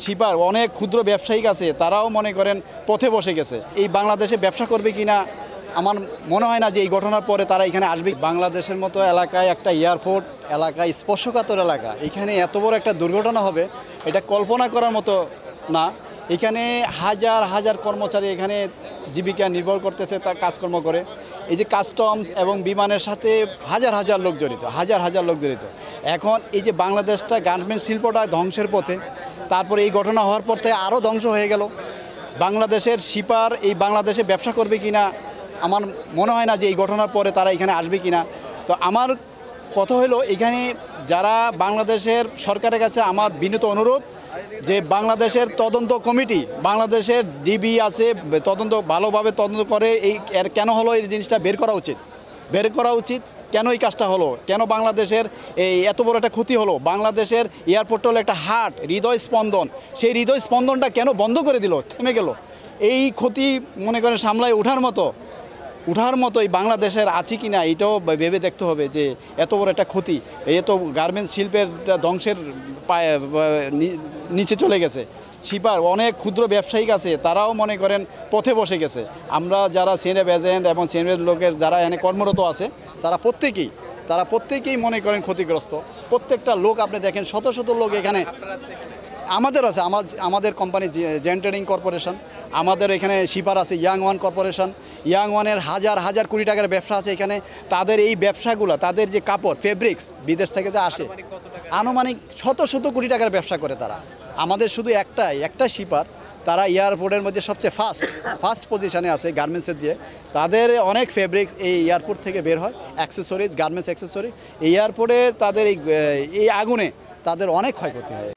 শিপার অনেক ক্ষুদ্র ব্যবসায়িক আছে, তারাও মনে করেন পথে বসে গেছে। এই বাংলাদেশে ব্যবসা করবে কিনা আমার মনে হয় না যে এই ঘটনার পরে তারা এখানে আসবে। বাংলাদেশের মতো এলাকায় একটা এয়ারপোর্ট এলাকায় স্পর্শকাতর এলাকা, এখানে এত বড় একটা দুর্ঘটনা হবে এটা কল্পনা করার মতো না। এখানে হাজার হাজার কর্মচারী এখানে জীবিকা নির্ভর করতেছে, তা কাজকর্ম করে। এই যে কাস্টমস এবং বিমানের সাথে হাজার হাজার লোক জড়িত, হাজার হাজার লোক জড়িত। এখন এই যে বাংলাদেশটা গার্মেন্টস শিল্পটা ধ্বংসের পথে, তারপরে এই ঘটনা হওয়ার পর থেকে আরও ধ্বংস হয়ে গেল। বাংলাদেশের শিপার এই বাংলাদেশে ব্যবসা করবে কিনা আমার মনে হয় না যে এই ঘটনার পরে তারা এখানে আসবে কিনা। তো আমার কথা হলো, এখানে যারা বাংলাদেশের সরকারের কাছে আমার বিনীত অনুরোধ যে বাংলাদেশের তদন্ত কমিটি, বাংলাদেশের ডিবি আছে, তদন্ত ভালোভাবে তদন্ত করে এই কেন হলো এই জিনিসটা বের করা উচিত। কেন এই কাজটা হলো, কেন বাংলাদেশের এই এত বড় একটা ক্ষতি হলো। বাংলাদেশের এয়ারপোর্ট হলো একটা হার্ট, হৃদয় স্পন্দন, সেই হৃদয় স্পন্দনটা কেন বন্ধ করে দিল, থেমে গেল। এই ক্ষতি মনে করেন সামলায় ওঠার মতো এই বাংলাদেশের আছে কি না এটাও ভেবে দেখতে হবে যে এত বড় একটা ক্ষতি, এত গার্মেন্টস শিল্পের ধ্বংসের নিচে চলে গেছে। শিপার অনেক ক্ষুদ্র ব্যবসায়িক আছে, তারাও মনে করেন পথে বসে গেছে। আমরা যারা সিএনএফ এজেন্ট এবং সিএনএফ লোকের যারা এখানে কর্মরত আছে তারা প্রত্যেকেই মনে করেন ক্ষতিগ্রস্ত। প্রত্যেকটা লোক আপনি দেখেন, শত শত লোক এখানে আমাদের আছে, আমাদের কোম্পানি জেন ট্রেডিং কর্পোরেশন, আমাদের এখানে শিপার আছে ইয়াং ওয়ান কর্পোরেশন। ইয়াং ওয়ানের হাজার হাজার কোটি টাকার ব্যবসা আছে এখানে। তাদের এই ব্যবসাগুলো, তাদের যে কাপড় ফেব্রিক্স বিদেশ থেকে যে আসে, আনুমানিক শত শত কোটি টাকার ব্যবসা করে তারা। আমাদের শুধু একটা শিপার, তারা এয়ারপোর্টের মধ্যে সবচেয়ে ফার্স্ট পজিশনে আছে গার্মেন্টসের দিয়ে। তাদের অনেক ফেব্রিক্স এই এয়ারপোর্ট থেকে বের হয়, অ্যাক্সেসরিজ, গার্মেন্টস অ্যাক্সেসরি। এই এয়ারপোর্টে তাদের এই আগুনে তাদের অনেক ক্ষয়ক্ষতি হয়।